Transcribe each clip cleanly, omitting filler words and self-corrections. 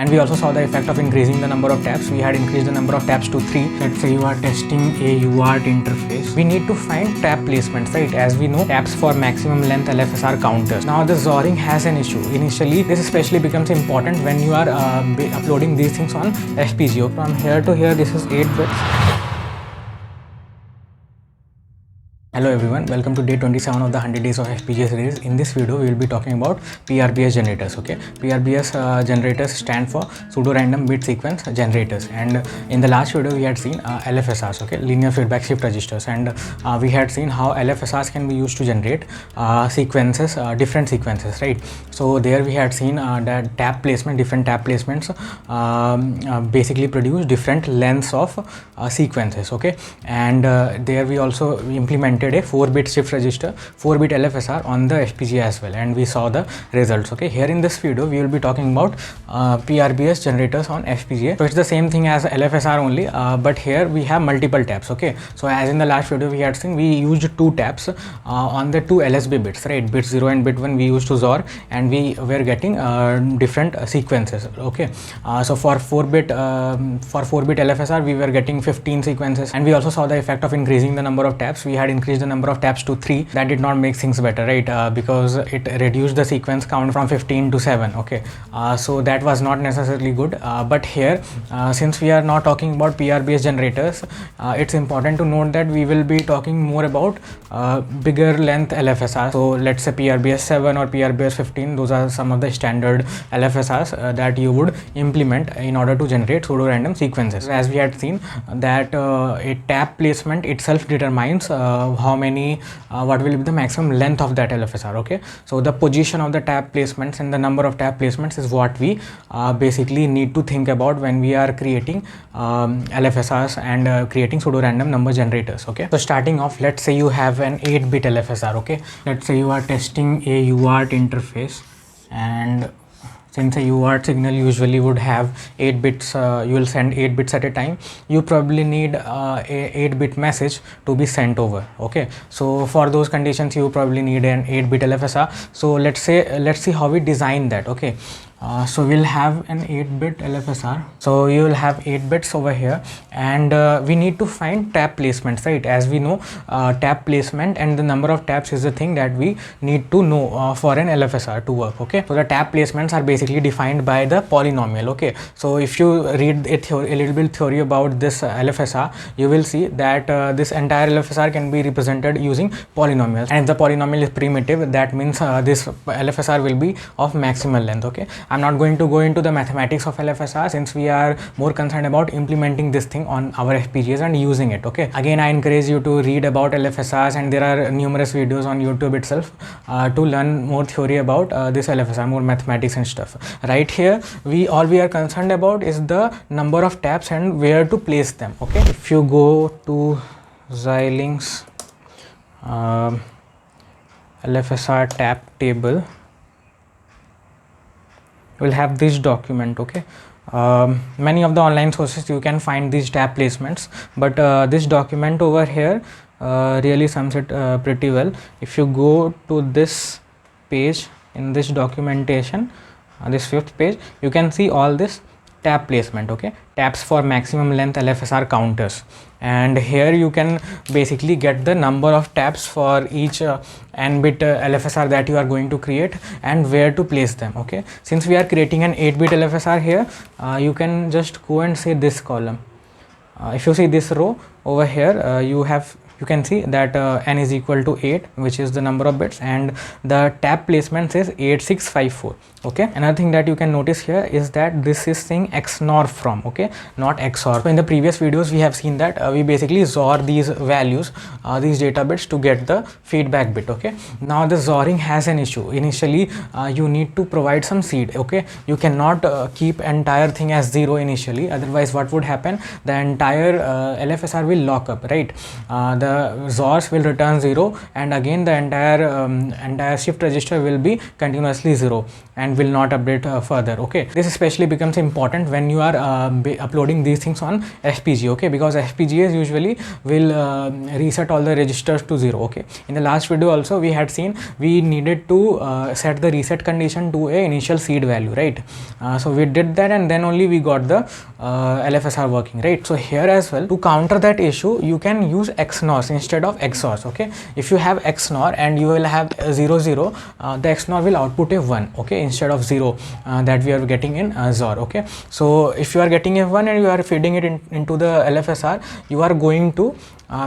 And we also saw the effect of increasing the number of taps. We had increased the number of taps to 3. Let's say you are testing a UART interface. We need to find tap placements, right? As we know, taps for maximum length LFSR counters. Now the zoring has an issue. Initially, this especially becomes important when you are uploading these things on FPGA. From here to here, this is 8 bits. Hello everyone, welcome to day 27 of the 100 days of FPGA series. In this video, we will be talking about PRBS generators. Okay, PRBS generators stand for pseudo-random bit sequence generators, and in the last video we had seen LFSRs, okay, linear feedback shift registers, and we had seen how LFSRs can be used to generate sequences, different sequences, right? So there we had seen that tap placement, different tap placements basically produce different lengths of sequences, okay, and there we also implemented a 4-bit shift register, 4-bit LFSR on the FPGA as well, and we saw the results. Okay, here in this video we will be talking about PRBS generators on FPGA. So it's the same thing as LFSR only, but here we have multiple taps. Okay, so as in the last video we had seen, we used 2 taps on the 2 LSB bits, right? Bit 0 and bit 1 we used to XOR, and we were getting different sequences. Okay, so for 4-bit LFSR we were getting 15 sequences, and we also saw the effect of increasing the number of taps. We had increased the number of taps to 3. That did not make things better, right? Because it reduced the sequence count from 15 to 7. Okay, so that was not necessarily good, but here since we are not talking about PRBS generators, it's important to note that we will be talking more about bigger length LFSR. So let's say PRBS 7 or PRBS 15, those are some of the standard LFSRs that you would implement in order to generate pseudo-random sequences. As we had seen that a tap placement itself determines what will be the maximum length of that LFSR. Okay, so the position of the tap placements and the number of tap placements is what we basically need to think about when we are creating LFSRs and creating pseudo-random number generators. Okay, so starting off, let's say you have an 8-bit LFSR. Okay, let's say you are testing a UART interface, and since a UART signal usually would have 8 bits, you will send 8 bits at a time. You probably need a 8-bit message to be sent over. Okay, so for those conditions you probably need an 8-bit LFSR. So let's see how we design that. Okay, so we'll have an 8-bit LFSR. So you will have 8 bits over here, and we need to find tap placements, right? As we know, tap placement and the number of taps is the thing that we need to know for an LFSR to work. Okay, so the tap placements are basically defined by the polynomial. Okay, so if you read a little bit theory about this LFSR, you will see that this entire LFSR can be represented using polynomials, and if the polynomial is primitive, that means this LFSR will be of maximal length. Okay, I'm not going to go into the mathematics of LFSR since we are more concerned about implementing this thing on our FPGAs and using it. Okay, again I encourage you to read about LFSRs, and there are numerous videos on YouTube itself to learn more theory about this LFSR, more mathematics and stuff. Right here all we are concerned about is the number of taps and where to place them. Okay, if you go to Xilinx LFSR tap table, will have this document. Okay, many of the online sources you can find these tap placements, but this document over here really sums it pretty well. If you go to this page in this documentation, this 5th page, you can see all this tap placement. Okay, taps for maximum length LFSR counters, and here you can basically get the number of taps for each n-bit LFSR that you are going to create and where to place them. Okay, since we are creating an 8-bit LFSR here, you can just go and say this column. If you see this row over here, you can see that n is equal to 8, which is the number of bits, and the tap placement says 8654. Okay, another thing that you can notice here is that this is saying XNOR from, okay, not XOR. So in the previous videos we have seen that we basically XOR these values, these data bits, to get the feedback bit. Okay, now the XORing has an issue. Initially you need to provide some seed. Okay, you cannot keep entire thing as 0 initially, otherwise what would happen, the entire LFSR will lock up, right? The XORs will return 0, and again the entire shift register will be continuously 0, and and will not update further. Okay, this especially becomes important when you are uploading these things on FPGA, okay, because FPGAs usually will reset all the registers to 0. Okay, in the last video also we had seen we needed to set the reset condition to a initial seed value, right? So we did that, and then only we got the LFSR working, right? So here as well, to counter that issue, you can use XNORs instead of XORs. Okay, if you have XNOR and you will have 0 0, the XNOR will output a 1, okay, instead of 0 that we are getting in XOR. Okay, so if you are getting a 1 and you are feeding it into the LFSR, you are going to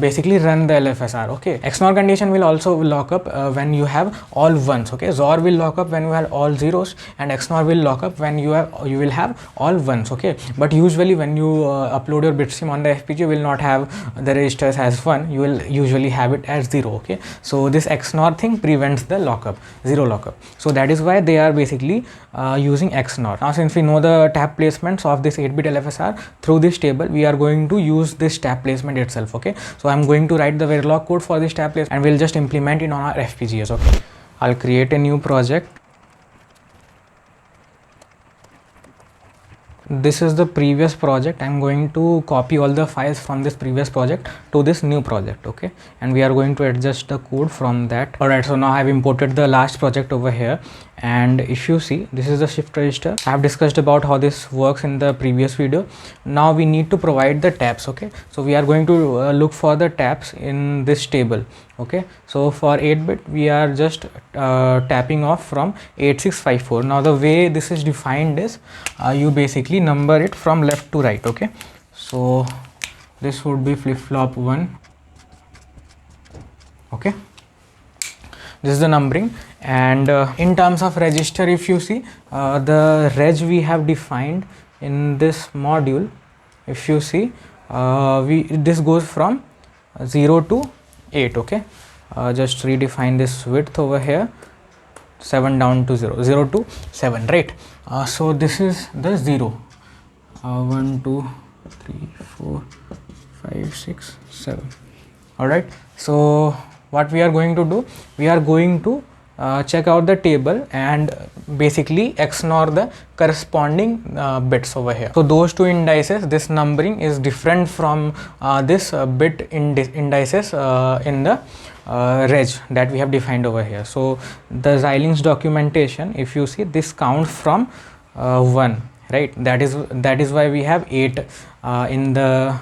basically run the LFSR. Okay, XNOR condition will also lock up when you have all ones. Okay, XOR will lock up when you have all zeros, and XNOR will lock up when you will have all ones. Okay, but usually when you upload your bitstream on the FPGA, you will not have the registers as 1, you will usually have it as 0. Okay, so this XNOR thing prevents the lockup, 0 lockup. So that is why they are basically using XNOR. Now since we know the tap placements of this 8-bit LFSR through this table, we are going to use this tap placement itself. Okay, so I'm going to write the Verilog code for this tap placement and we'll just implement it on our FPGAs. Okay, I'll create a new project. This is the previous project. I'm going to copy all the files from this previous project to this new project. Okay, and we are going to adjust the code from that. Alright, so now I have imported the last project over here, and if you see, this is the shift register. I have discussed about how this works in the previous video. Now we need to provide the taps. Okay, so we are going to look for the taps in this table. Okay, so for 8-bit we are just tapping off from 8654. Now the way this is defined is you basically number it from left to right. Okay, so this would be flip-flop 1. Okay, this is the numbering, and in terms of register, if you see the reg we have defined in this module, if you see this goes from 0 to 8. Okay, just redefine this width over here, 7 down to 0, 0 to 7, right? So this is the 0, 1 2 3 4 5 6 7. All right, so what we are going to do, we are going to check out the table and basically XNOR the corresponding bits over here. So those two indices, this numbering is different from this bit indices in the reg that we have defined over here. So the Xilinx documentation, if you see, this counts from 1, right? That is why we have 8 in the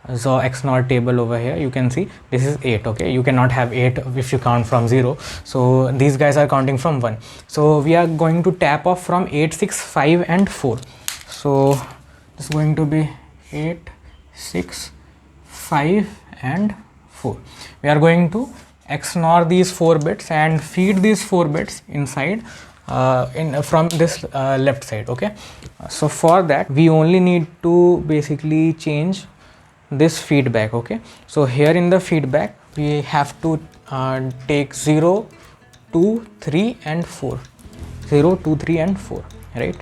XNOR table over here. You can see this is 8. Okay, you cannot have 8 if you count from 0, so these guys are counting from 1. So we are going to tap off from 8 6 5 and 4. So this is going to be 8 6 5 and 4. We are going to XNOR these 4 bits and feed these 4 bits inside from this left side. Okay, so for that we only need to basically change this feedback. Okay, so here in the feedback we have to take 0 2 3 and 4, 0 2 3 and 4, right?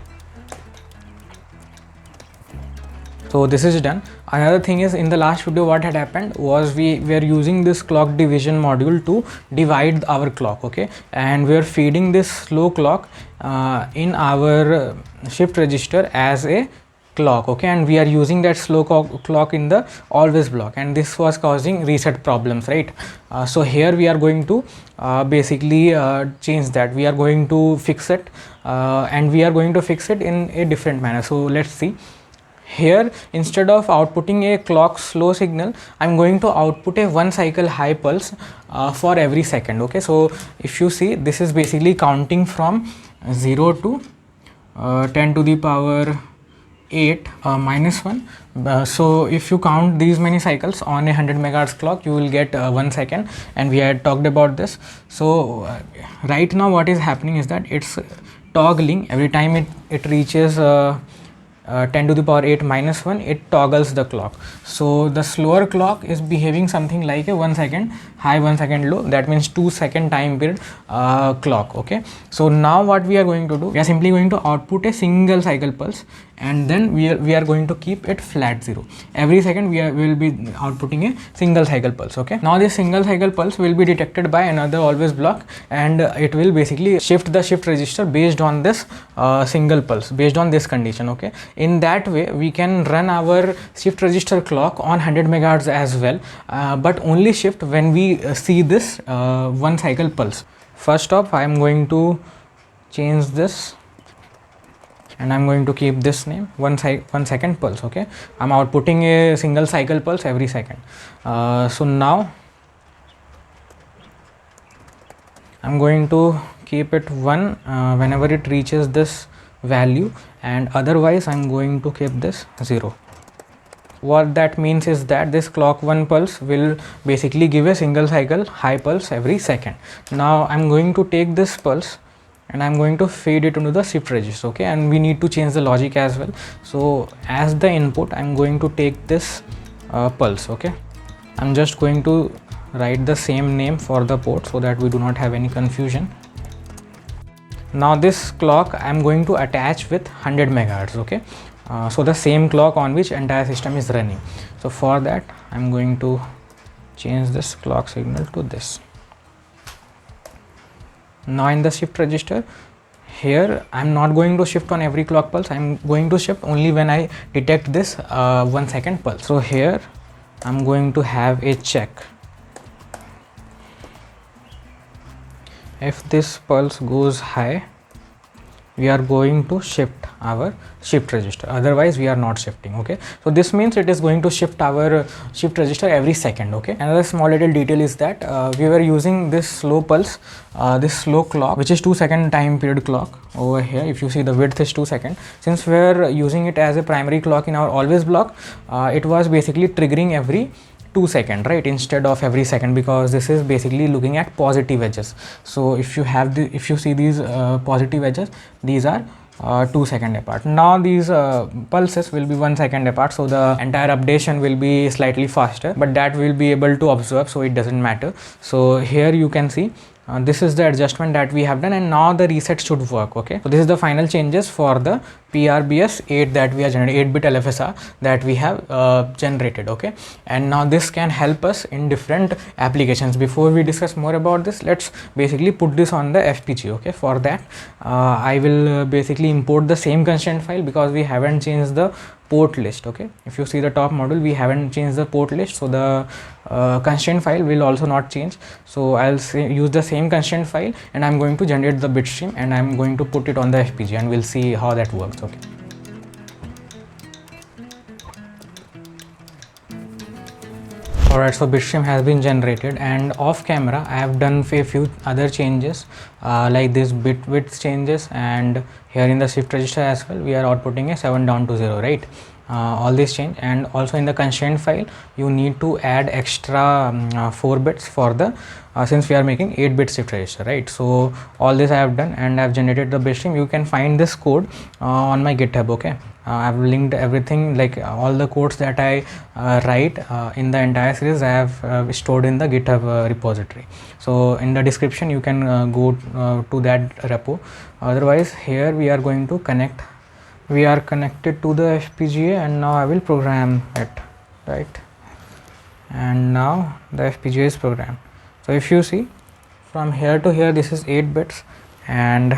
So this is done. Another thing is, in the last video what had happened was we were using this clock division module to divide our clock. Okay, and we are feeding this slow clock in our shift register as a clock. Okay, and we are using that slow clock in the always block, and this was causing reset problems, right? So here we are going to basically change that. We are going to fix it, and we are going to fix it in a different manner. So let's see. Here, instead of outputting a clock slow signal, I'm going to output a 1 cycle high pulse for every second. Okay, so if you see, this is basically counting from 0 to 10 to the power 8 minus 1. So if you count these many cycles on a 100 megahertz clock, you will get 1 second, and we had talked about this. So right now what is happening is that it's toggling every time it reaches 10 to the power 8 minus 1, it toggles the clock. So the slower clock is behaving something like a 1 second high, 1 second low, that means 2 second time period clock. Okay, so now what we are going to do, we are simply going to output a single cycle pulse, and then we are going to keep it flat 0. Every second we will be outputting a single cycle pulse. Okay, now this single cycle pulse will be detected by another always block, and it will basically shift the shift register based on this single pulse, based on this condition. Okay, in that way we can run our shift register clock on 100 megahertz as well, but only shift when we see this 1 cycle pulse. First off, I am going to change this, and I'm going to keep this name 1 second pulse. Okay, I'm outputting a single cycle pulse every second. So now I'm going to keep it 1 whenever it reaches this value, and otherwise I'm going to keep this 0. What that means is that this clock 1 pulse will basically give a single cycle high pulse every second. Now I'm going to take this pulse and I'm going to feed it into the shift register. Okay, and we need to change the logic as well. So as the input, I'm going to take this pulse. Okay, I'm just going to write the same name for the port so that we do not have any confusion. Now this clock I'm going to attach with 100 megahertz. Okay, so the same clock on which entire system is running. So for that I'm going to change this clock signal to this. Now in the shift register, here I'm not going to shift on every clock pulse, I'm going to shift only when I detect this 1 second pulse. So here I'm going to have a check. If this pulse goes high, we are going to shift our shift register, otherwise we are not shifting. Okay, so this means it is going to shift our shift register every second. Okay, another small little detail is that we were using this slow pulse, this slow clock, which is 2 second time period clock over here. If you see, the width is 2 seconds. Since we are using it as a primary clock in our always block, it was basically triggering every 2 seconds, right, instead of every second, because this is basically looking at positive edges. So if you have if you see these positive edges, these are 2 seconds apart. Now these pulses will be 1 second apart, so the entire updation will be slightly faster, but that will be able to observe, so it doesn't matter. So here you can see this is the adjustment that we have done, and now the reset should work. Okay, so this is the final changes for the PRBS 8 that we are generating, 8-bit LFSR that we have generated. Okay, and now this can help us in different applications. Before we discuss more about this, let's basically put this on the FPGA. Okay, for that I will basically import the same constraint file, because we haven't changed the port list. Okay, if you see the top module, we haven't changed the port list, so the constraint file will also not change. So I'll use the same constraint file, and I'm going to generate the bitstream, and I'm going to put it on the FPGA, and we'll see how that works. Okay, alright, so bitstream has been generated, and off camera I have done a few other changes like this bit width changes, and here in the shift register as well we are outputting a 7 down to 0, right. All this change, and also in the constraint file you need to add extra 4 bits for the since we are making 8-bit shift register, right. So all this I have done, and I have generated the bitstream. You can find this code on my GitHub. Okay, I've linked everything, like all the codes that I write in the entire series I have stored in the GitHub repository. So in the description you can go to that repo. Otherwise here we are going to connect, we are connected to the FPGA, and now I will program it, right. And now the FPGA is programmed. So if you see from here to here, this is 8 bits and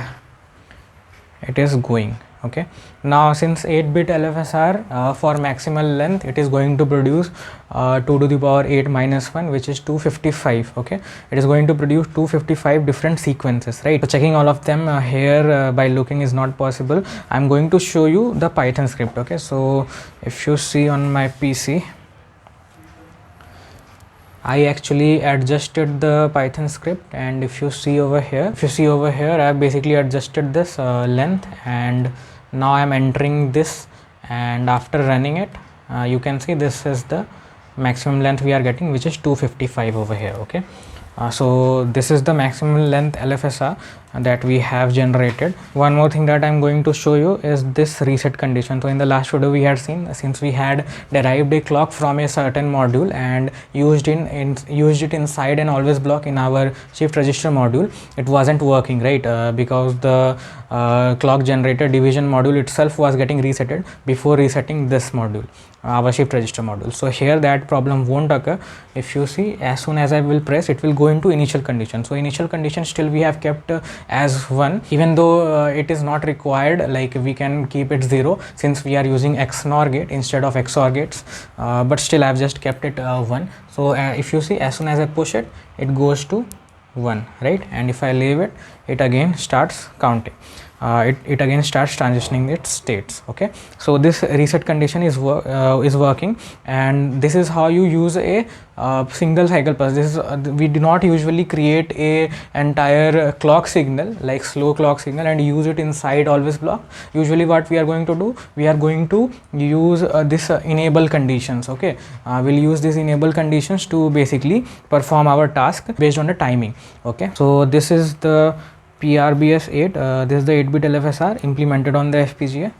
it is going. Okay, now since 8-bit LFSR for maximal length, it is going to produce 2 to the power 8 minus 1, which is 255. Okay, it is going to produce 255 different sequences, right. So checking all of them here by looking is not possible. I'm going to show you the Python script. Okay, so if you see on my PC, I actually adjusted the Python script, and if you see over here, I have basically adjusted this length, and now I am entering this, and after running it, you can see this is the maximum length we are getting, which is 255 over here. Okay, so this is the maximum length LFSR that we have generated. One more thing that I'm going to show you is this reset condition. So in the last video we had seen, since we had derived a clock from a certain module and used it inside an always block in our shift register module, it wasn't working, right? Because the clock generator division module itself was getting resetted before resetting this module, our shift register module. So here that problem won't occur. If you see, as soon as I will press, it will go into initial condition. So initial condition still we have kept as 1, even though it is not required, like we can keep it 0 since we are using XNOR gate instead of XOR gates, but still I've just kept it 1. So if you see, as soon as I push it, it goes to 1, right? And if I leave it, it again starts counting. It again starts transitioning its states. Okay, so this reset condition is working, and this is how you use a single cycle pulse. This is we do not usually create a entire clock signal, like slow clock signal, and use it inside always block. Usually what we are going to do, we are going to use this enable conditions. Okay, we'll use these enable conditions to basically perform our task based on the timing. Okay, so this is the PRBS 8, this is the 8-bit LFSR implemented on the FPGA.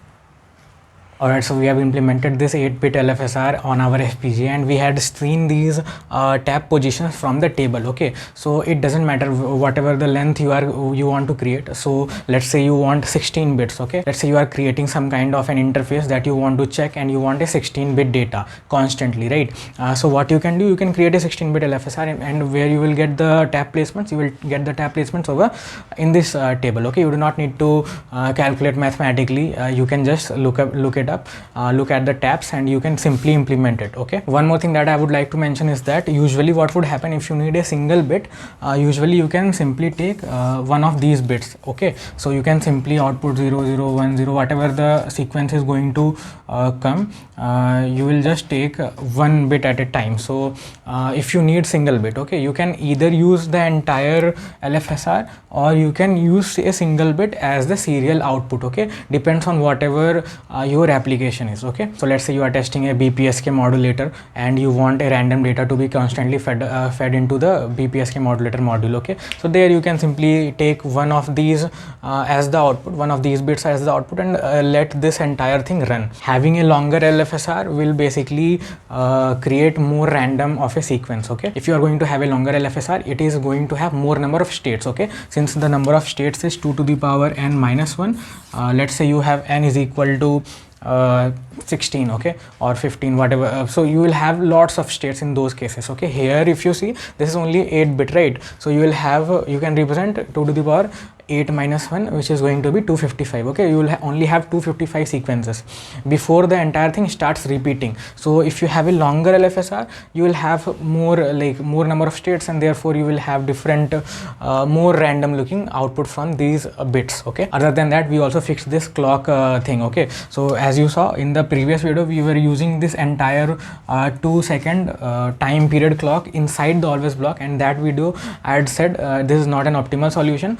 Alright, so we have implemented this 8-bit LFSR on our FPGA, and we had seen these tap positions from the table. Okay, so it doesn't matter whatever the length you want to create. So let's say you want 16 bits. Okay, let's say you are creating some kind of an interface that you want to check, and you want a 16-bit data constantly, right? So what you can do, you can create a 16-bit LFSR, and where you will get the tap placements, you will get the tap placements over in this table. Okay, you do not need to calculate mathematically. You can just look it up, look at the taps, and you can simply implement it. Okay, one more thing that I would like to mention is that usually what would happen if you need a single bit, usually you can simply take one of these bits. Okay, so you can simply output 0 0 1 0, whatever the sequence is going to come, you will just take one bit at a time. So if you need single bit, okay, you can either use the entire LFSR or you can use a single bit as the serial output. Okay, depends on whatever your application is. Okay, so let's say you are testing a BPSK modulator and you want a random data to be constantly fed into the BPSK modulator module. Okay, so there you can simply take one of these as the output, one of these bits as the output, and let this entire thing run. Having a longer LFSR will basically create more random of a sequence. Okay, if you are going to have a longer LFSR, it is going to have more number of states. Okay, since the number of states is 2 to the power n minus 1, let's say you have n is equal to 16, okay, or 15, whatever, so you will have lots of states in those cases. Okay, here if you see, this is only 8-bit, right? So you will have, you can represent 2 to the power 8 minus 1, which is going to be 255. Okay, you will only have 255 sequences before the entire thing starts repeating. So if you have a longer LFSR, you will have more number of states, and therefore you will have different more random looking output from these bits. Okay, other than that, we also fixed this clock thing. Okay, so as you saw in the previous video, we were using this entire 2-second time period clock inside the always block, and that video I had said this is not an optimal solution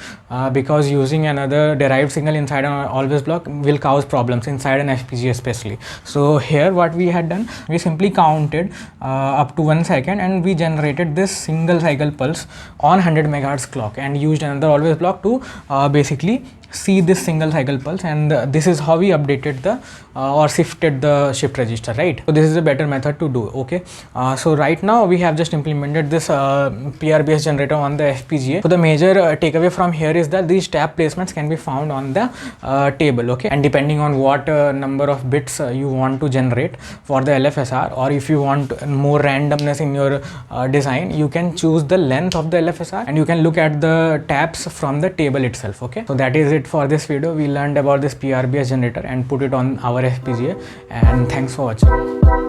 because using another derived signal inside an always block will cause problems inside an FPGA especially. So here what we had done, we simply counted up to 1 second, and we generated this single cycle pulse on 100 megahertz clock and used another always block to basically see this single cycle pulse, and this is how we updated the or shifted the shift register, right? So this is a better method to do. Okay, so right now we have just implemented this PRBS generator on the FPGA. So the major takeaway from here is that these tap placements can be found on the table. Okay, and depending on what number of bits you want to generate for the LFSR, or if you want more randomness in your design, you can choose the length of the LFSR and you can look at the taps from the table itself. Okay, so that is it for this video. We learned about this PRBS generator and put it on our FPGA, and thanks for watching.